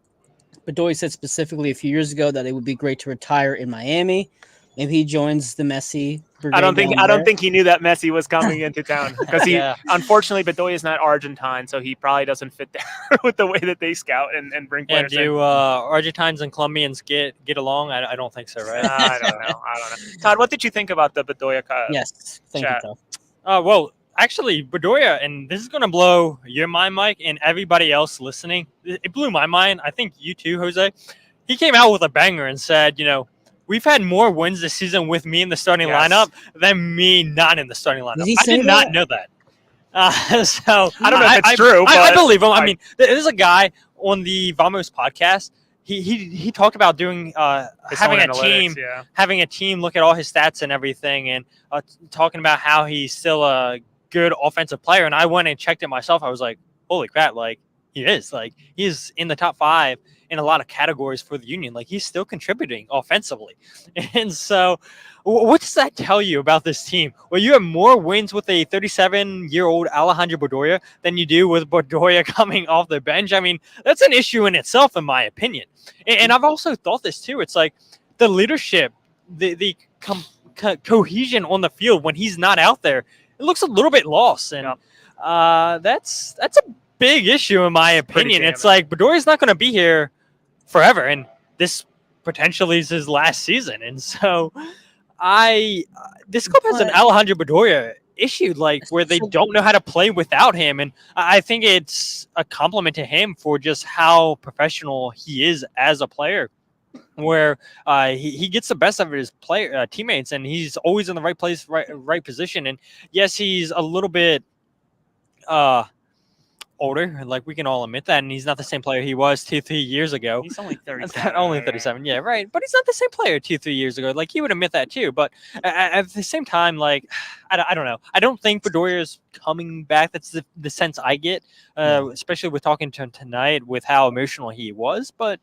Bedoya said specifically a few years ago that it would be great to retire in Miami. Maybe he joins the Messi brigade. I don't think he knew that Messi was coming into town, because unfortunately, Bedoya is not Argentine, so he probably doesn't fit there with the way that they scout and bring players. And do Argentines and Colombians get along? I don't think so, right? I don't know. Todd, what did you think about the Bedoya? Yes, thank chat? you, Well, actually, Bedoya, and this is going to blow your mind, Mike, and everybody else listening. It blew my mind. I think you too, Jose. He came out with a banger and said, we've had more wins this season with me in the starting lineup than me not in the starting lineup. I did not know that. So I don't know if it's true. I believe him. I mean, there's a guy on the Vamos podcast. He talked about doing having a team look at all his stats and everything, and talking about how he's still a good offensive player. And I went and checked it myself. I was like, holy crap! Like he is in the top 5 in a lot of categories for the Union. Like he's still contributing offensively. And so what does that tell you about this team? Well, you have more wins with a 37-year-old Alejandro Bedoya than you do with Bedoya coming off the bench. I mean, that's an issue in itself, in my opinion. And I've also thought this too. It's like the leadership, the cohesion on the field when he's not out there, it looks a little bit lost. And that's a big issue, in my opinion. It's like Bedoya's not going to be here forever, and this potentially is his last season. And so this club has an Alejandro Bedoya issue, like where they don't know how to play without him. And I think it's a compliment to him for just how professional he is as a player, where he gets the best of his teammates, and he's always in the right place, right position. And yes, he's a little bit older. Like, we can all admit that, and he's not the same player he was 2-3 years ago. He's only 37. Only 37, yeah, right. But he's not the same player 2-3 years ago. Like, he would admit that too. But at the same time, like, I don't know. I don't think Bedoya is coming back. That's the sense I get, especially with talking to him tonight with how emotional he was. But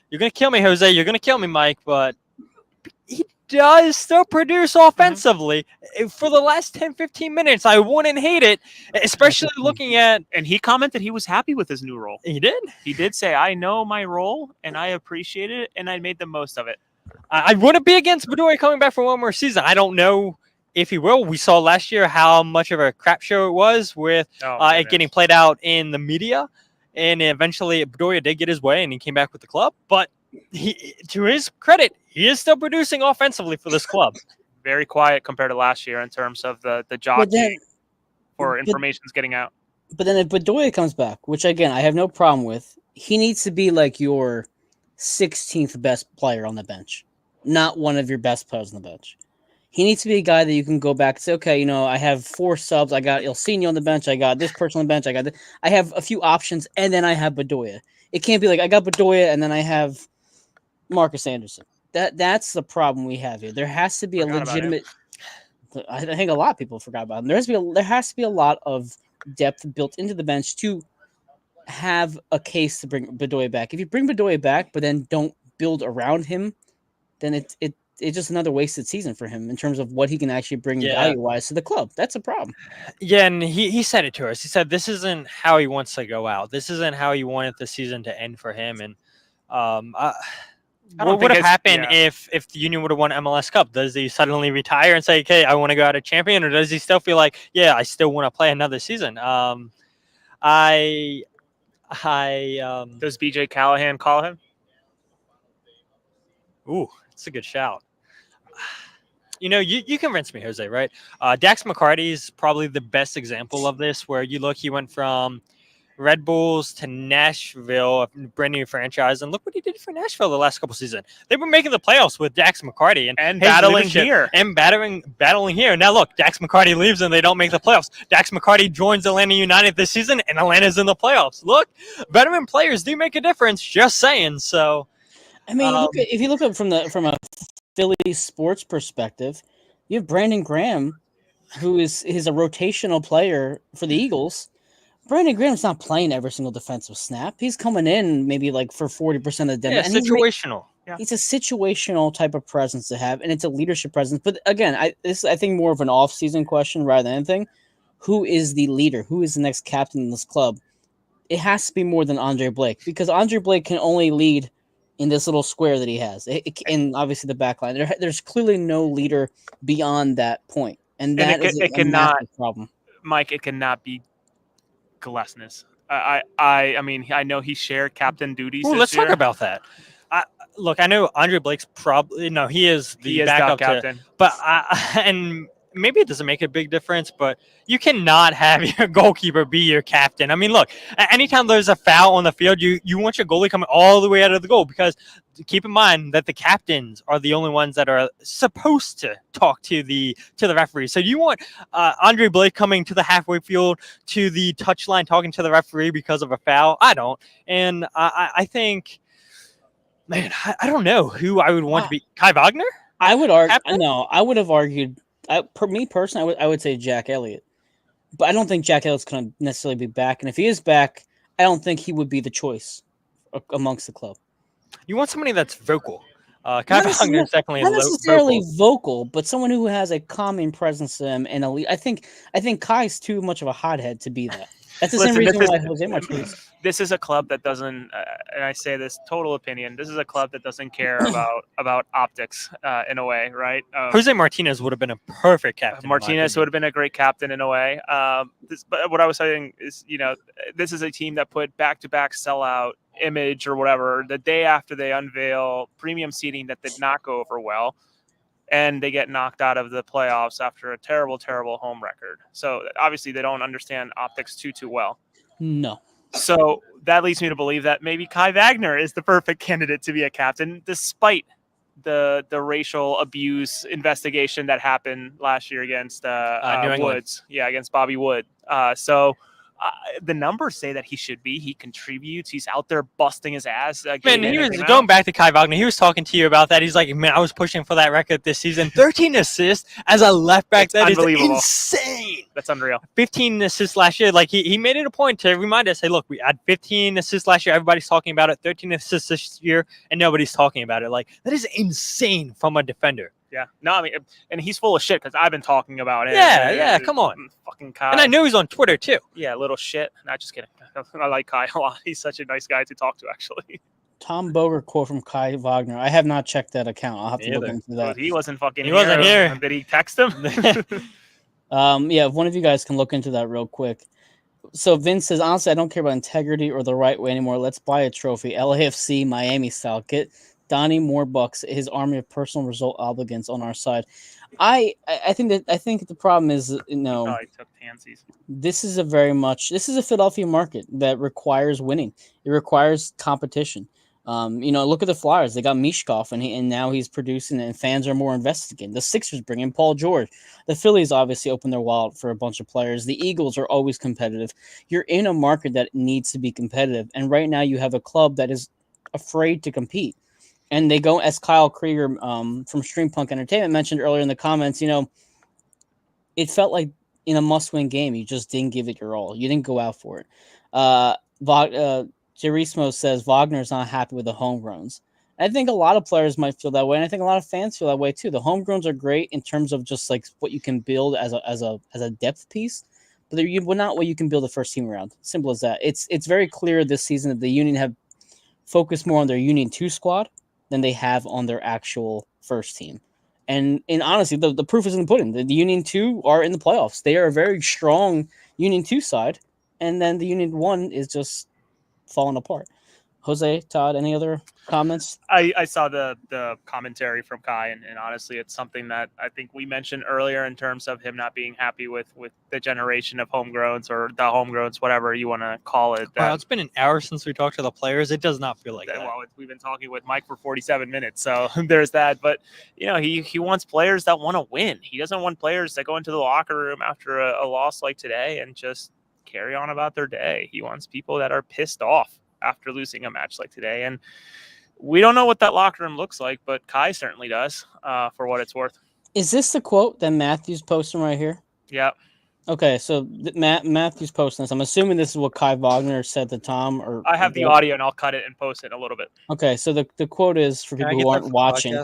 you're gonna kill me, Jose. You're gonna kill me, Mike. But he does still produce offensively. For the last 10-15 minutes. I wouldn't hate it, especially looking at. And he commented he was happy with his new role. He did. He did say, "I know my role, and I appreciate it, and I made the most of it." I wouldn't be against Bedoya coming back for one more season. I don't know if he will. We saw last year how much of a crap show it was with it getting played out in the media, and eventually Bedoya did get his way, and he came back with the club. But to his credit, he is still producing offensively for this club. Very quiet compared to last year in terms of the jockey for information's getting out. But then if Bedoya comes back, which again I have no problem with, he needs to be like your 16th best player on the bench, not one of your best players on the bench. He needs to be a guy that you can go back and say, okay, I have 4 subs. I got Ilsinho on the bench. I got this person on the bench. I have a few options, and then I have Bedoya. It can't be like I got Bedoya and then I have Marcus Anderson. That's the problem we have here. There has to be a legitimate. I think a lot of people forgot about him. There has to be a lot of depth built into the bench to have a case to bring Bedoya back. If you bring Bedoya back, but then don't build around him, then it's just another wasted season for him in terms of what he can actually bring value-wise to the club. That's a problem. Yeah, and he said it to us. He said this isn't how he wants to go out. This isn't how he wanted the season to end for him. And what would have happened if the Union would have won MLS Cup? Does he suddenly retire and say, okay, I want to go out a champion? Or does he still feel like, yeah, I still want to play another season? Does BJ Callahan call him? Ooh, that's a good shout. You convinced me, Jose, right? Dax McCarty is probably the best example of this, where you look, he went from Red Bulls to Nashville, a brand new franchise, and look what he did for Nashville the last couple seasons. They were making the playoffs with Dax McCarty and battling here. And battling here. Now look, Dax McCarty leaves and they don't make the playoffs. Dax McCarty joins Atlanta United this season and Atlanta's in the playoffs. Look, veteran players do make a difference, just saying. So I mean, if you look at it from a Philly sports perspective, you have Brandon Graham, who is a rotational player for the Eagles. Brandon Graham's not playing every single defensive snap. He's coming in maybe like for 40% of the day. Yeah, situational. It's a situational type of presence to have, and it's a leadership presence. But again, I think more of an off-season question rather than anything. Who is the leader? Who is the next captain in this club? It has to be more than Andre Blake, because Andre Blake can only lead in this little square that he has, and obviously the back line. There's clearly no leader beyond that point, and that is a massive problem. Mike, it cannot be Glesnes. I mean, I know he shared captain duties. Let's talk about that. Look, I know Andre Blake's probably he is the backup captain, but and maybe it doesn't make a big difference, but you cannot have your goalkeeper be your captain. I mean, look, anytime there's a foul on the field, you want your goalie coming all the way out of the goal, because keep in mind that the captains are the only ones that are supposed to talk to the referee. So you want Andre Blake coming to the halfway field, to the touchline, talking to the referee because of a foul? I don't. And I think, man, I don't know who I would want to be. Kai Wagner? I would argue. No, I would have argued. Me personally, I would say Jack Elliott, but I don't think Jack Elliott's going to necessarily be back. And if he is back, I don't think he would be the choice amongst the club. You want somebody that's vocal. Kai Wagner is definitely not necessarily vocal, but someone who has a calming presence to him and I think Kai's too much of a hothead to be that. That's the same reason why Jose Martinez. This is a club that doesn't, and I say this total opinion, this is a club that doesn't care about optics in a way, right? Jose Martinez would have been a perfect captain. Martinez would have been a great captain in a way. But what I was saying is, this is a team that put back-to-back sellout image or whatever the day after they unveil premium seating that did not go over well. And they get knocked out of the playoffs after a terrible, terrible home record. So obviously they don't understand optics too well. No. So that leads me to believe that maybe Kai Wagner is the perfect candidate to be a captain, despite the racial abuse investigation that happened last year against Woods. Yeah, against Bobby Wood. So the numbers say that he should be. He contributes. He's out there busting his ass. Man, he was going back to Kai Wagner. He was talking to you about that. He's like, man, I was pushing for that record this season. 13 assists as a left back. That is insane. That's unreal. 15 assists last year. Like he made it a point to remind us, hey, look, we had 15 assists last year. Everybody's talking about it. 13 assists this year, and nobody's talking about it. Like that is insane from a defender. Yeah. No, I mean, and he's full of shit because I've been talking about it. Yeah, come on. Fucking Kai. And I know he's on Twitter too. Yeah, little shit. Not just kidding. I like Kai a lot. He's such a nice guy to talk to, actually. Tom Boger quote from Kai Wagner. I have not checked that account. I'll have to look into that. He wasn't fucking here. He wasn't here. Did he text him? Yeah, if one of you guys can look into that real quick. So Vince says, honestly, I don't care about integrity or the right way anymore. Let's buy a trophy. LAFC, Miami style. Get Donnie Moorbucks, his army of personal result obligants on our side. I think the problem is, he took pansies. This is a Philadelphia market that requires winning. It requires competition. Look at the Flyers. They got Mishkov, and now he's producing, and fans are more invested again. The Sixers bring in Paul George. The Phillies obviously open their wallet for a bunch of players. The Eagles are always competitive. You're in a market that needs to be competitive, and right now you have a club that is afraid to compete. And they go, as Kyle Krieger from Streampunk Entertainment mentioned earlier in the comments, it felt like in a must-win game, you just didn't give it your all. You didn't go out for it. Jerismo says Wagner's not happy with the homegrowns. I think a lot of players might feel that way, and I think a lot of fans feel that way too. The homegrowns are great in terms of just like what you can build as a depth piece, but they're not what you can build a first team around. Simple as that. It's very clear this season that the Union have focused more on their Union 2 squad than they have on their actual first team. And honestly, the proof is in the pudding. The Union 2 are in the playoffs. They are a very strong Union 2 side, and then the Union 1 is just falling apart. Jose, Todd, any other comments? I saw the commentary from Kai, and honestly, it's something that I think we mentioned earlier in terms of him not being happy with the generation of homegrowns or the homegrowns, whatever you want to call it. Wow, it's been an hour since we talked to the players. It does not feel like that. Well, we've been talking with Mike for 47 minutes, so there's that. But, he wants players that want to win. He doesn't want players that go into the locker room after a loss like today and just carry on about their day. He wants people that are pissed off after losing a match like today. And we don't know what that locker room looks like, but Kai certainly does, for what it's worth. Is this the quote that Matthew's posting right here? Yeah. Okay, so Matthew's posting this. I'm assuming this is what Kai Wagner said to Tom. Or I have the audio, and I'll cut it and post it in a little bit. Okay, so the quote is, for people who aren't watching,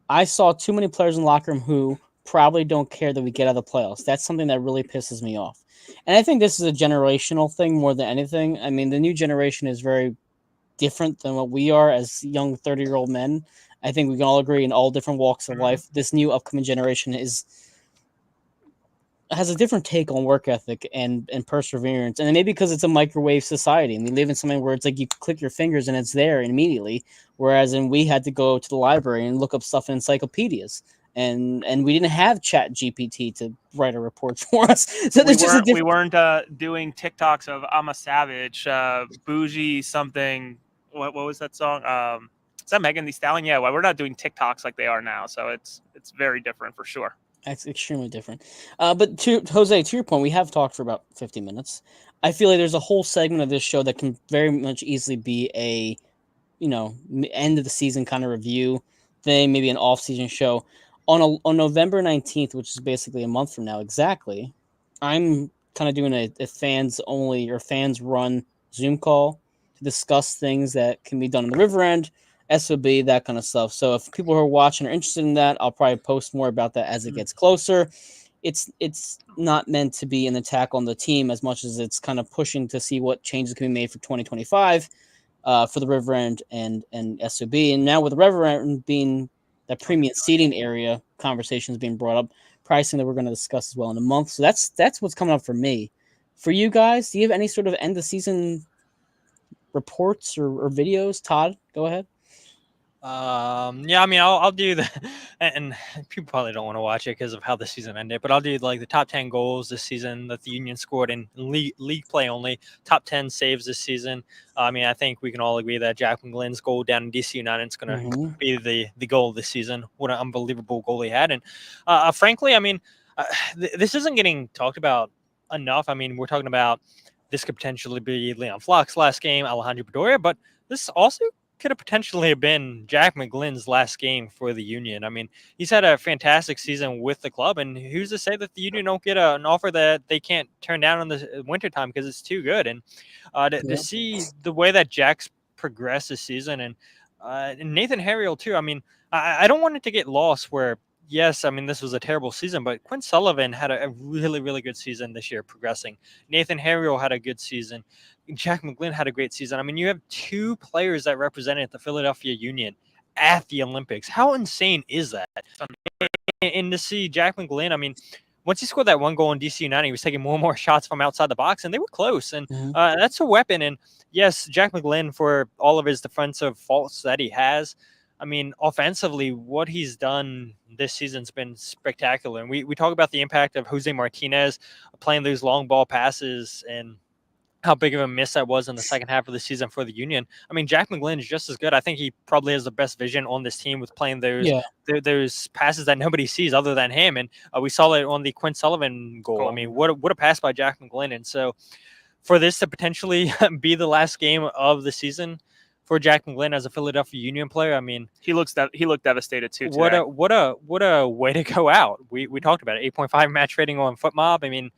I saw too many players in the locker room who probably don't care that we get out of the playoffs. That's something that really pisses me off. And I think this is a generational thing more than anything. I mean, the new generation is very different than what we are as young 30-year-old men. I think we can all agree in all different walks of life. This new upcoming generation has a different take on work ethic and perseverance. And maybe because it's a microwave society and we live in something where it's like you click your fingers and it's there immediately. Whereas we had to go to the library and look up stuff in encyclopedias. And we didn't have Chat GPT to write a report for us. So we weren't doing TikToks of I'm a savage, bougie something. What was that song? Is that Megan Thee Stallion? Yeah, well, we're not doing TikToks like they are now. So it's very different for sure. That's extremely different. But Jose, to your point, we have talked for about 50 minutes. I feel like there's a whole segment of this show that can very much easily be a, end of the season kind of review thing, maybe an off-season show. On November 19th, which is basically a month from now exactly, I'm kind of doing a fans only or fans run Zoom call to discuss things that can be done in the River End, SOB, that kind of stuff. So if people who are watching are interested in that, I'll probably post more about that as it gets closer. It's not meant to be an attack on the team as much as it's kind of pushing to see what changes can be made for 2025 for the River End and SOB. And now with the River End being that premium seating area, conversation is being brought up, pricing that we're going to discuss as well in a month. So that's what's coming up for me. For you guys, do you have any sort of end of season reports or videos? Todd, go ahead. Yeah, I mean, I'll do that, and people probably don't want to watch it because of how the season ended, but I'll do like the top 10 goals this season that the Union scored in league play only, top 10 saves this season. I mean, I think we can all agree that Jack McGlynn's goal down in DC United is going to be the goal this season. What an unbelievable goal he had. And frankly, I mean, this isn't getting talked about enough. I mean, we're talking about this could potentially be Leon Flock's last game, Alejandro Bedoya, but this also could have potentially been Jack McGlynn's last game for the Union. I mean, he's had a fantastic season with the club, and who's to say that the Union don't get an offer that they can't turn down in the wintertime because it's too good. And to see the way that Jack's progressed this season, and Nathan Harriel too. I mean, I don't want it to get lost where, yes, I mean, this was a terrible season, but Quinn Sullivan had a really, really good season this year progressing. Nathan Harriel had a good season. Jack McGlynn had a great season. I mean, you have two players that represented the Philadelphia Union at the Olympics. How insane is that? And to see Jack McGlynn, I mean, once he scored that one goal in DC United, he was taking more and more shots from outside the box, and they were close. And that's a weapon. And yes, Jack McGlynn, for all of his defensive faults that he has, I mean, offensively, what he's done this season's been spectacular. And we talk about the impact of Jose Martinez playing those long ball passes and how big of a miss that was in the second half of the season for the Union. I mean, Jack McGlynn is just as good. I think he probably has the best vision on this team with playing those passes that nobody sees other than him. And we saw it on the Quinn Sullivan goal. I mean, what a pass by Jack McGlynn. And so for this to potentially be the last game of the season for Jack McGlynn as a Philadelphia Union player, I mean, he looked devastated too. What a way to go out. We talked about it. 8.5 match rating on FootMob. I mean,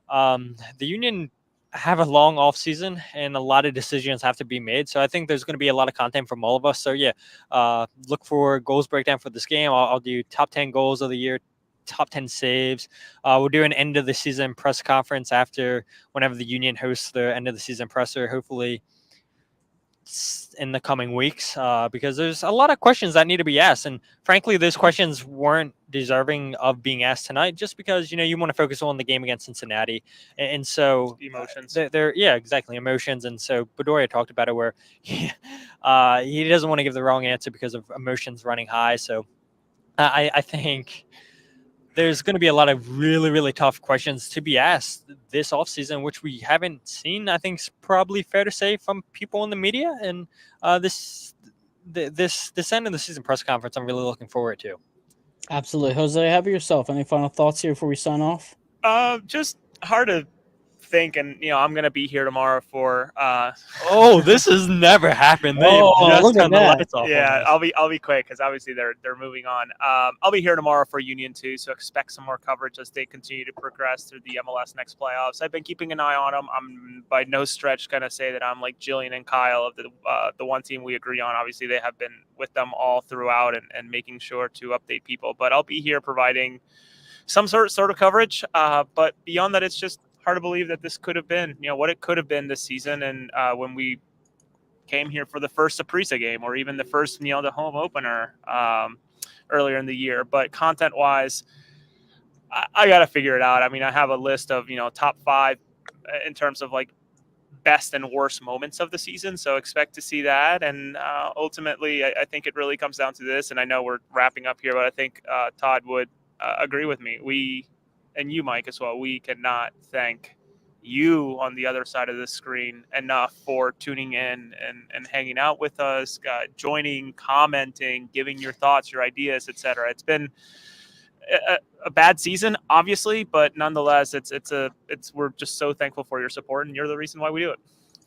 the Union have a long off season and a lot of decisions have to be made. So I think there's going to be a lot of content from all of us. So yeah, look for goals breakdown for this game. I'll do top 10 goals of the year, top 10 saves. We'll do an end of the season press conference after whenever the Union hosts their end of the season presser, hopefully in the coming weeks, because there's a lot of questions that need to be asked. And frankly, those questions weren't deserving of being asked tonight just because, you want to focus on the game against Cincinnati. And so emotions, exactly. Emotions. And so Bedoya talked about it where he doesn't want to give the wrong answer because of emotions running high. So I think there's going to be a lot of really, really tough questions to be asked this offseason, which we haven't seen. I think it's probably fair to say from people in the media. And this end of the season press conference, I'm really looking forward to. Absolutely. Jose, how about yourself? Any final thoughts here before we sign off? Just hard to think, and I'm gonna be here tomorrow for this has never happened. Look at that. Yeah, I'll be quick because obviously they're moving on. I'll be here tomorrow for Union 2, so expect some more coverage as they continue to progress through the MLS Next playoffs. I've been keeping an eye on them. I'm by no stretch gonna say that I'm like Jillian and Kyle of the one team we agree on. Obviously they have been with them all throughout and making sure to update people, but I'll be here providing some sort of coverage, but beyond that, it's just hard to believe that this could have been, what it could have been this season. And when we came here for the first Saprissa game, or even the first, the home opener earlier in the year. But content-wise, I got to figure it out. I mean, I have a list of, top 5 in terms of like best and worst moments of the season. So expect to see that. And ultimately, I think it really comes down to this. And I know we're wrapping up here, but I think Todd would agree with me. And you, Mike, as well, we cannot thank you on the other side of the screen enough for tuning in and hanging out with us, joining, commenting, giving your thoughts, your ideas, etc. It's been a bad season, obviously, but nonetheless, we're just so thankful for your support, and you're the reason why we do it.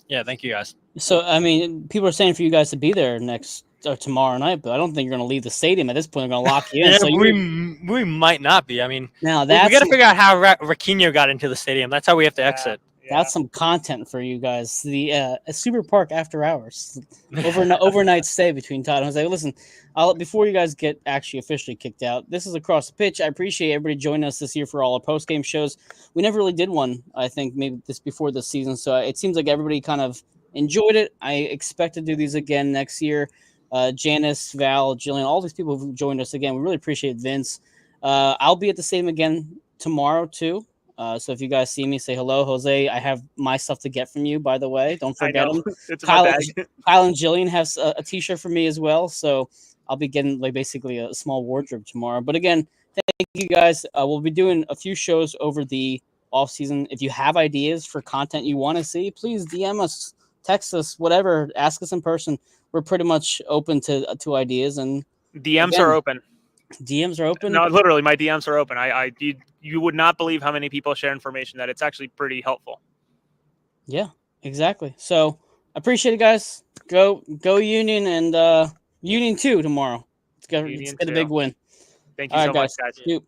Yeah, thank you guys. So, I mean, people are saying for you guys to be there next or tomorrow night, but I don't think you're going to leave the stadium at this point. They're going to lock you in. Yeah, so we might not be. I mean, now we got to figure out how Raquinho got into the stadium. That's how we have to exit. Yeah. That's some content for you guys. The Super Park after hours, overnight stay between Todd and Jose. Listen, before you guys get actually officially kicked out, this is Across the Pitch. I appreciate everybody joining us this year for all our post game shows. We never really did one, I think, maybe this before this season. So it seems like everybody kind of enjoyed it. I expect to do these again next year. Janice, Val, Jillian, all these people who've joined us again. We really appreciate Vince. I'll be at the stadium again tomorrow too. So if you guys see me, say hello. Jose, I have my stuff to get from you, by the way. Don't forget them. Kyle and Jillian have a t-shirt for me as well. So I'll be getting like basically a small wardrobe tomorrow. But again, thank you guys. We'll be doing a few shows over the off season. If you have ideas for content you want to see, please DM us, text us, whatever, ask us in person. We're pretty much open to ideas, and DMs are open. DMs are open. No, literally, my DMs are open. You would not believe how many people share information that it's actually pretty helpful. Yeah, exactly. So appreciate it, guys. Go Union and Union 2 tomorrow. Let's get a big win. Thank you All so right, much, guys. guys. Doop.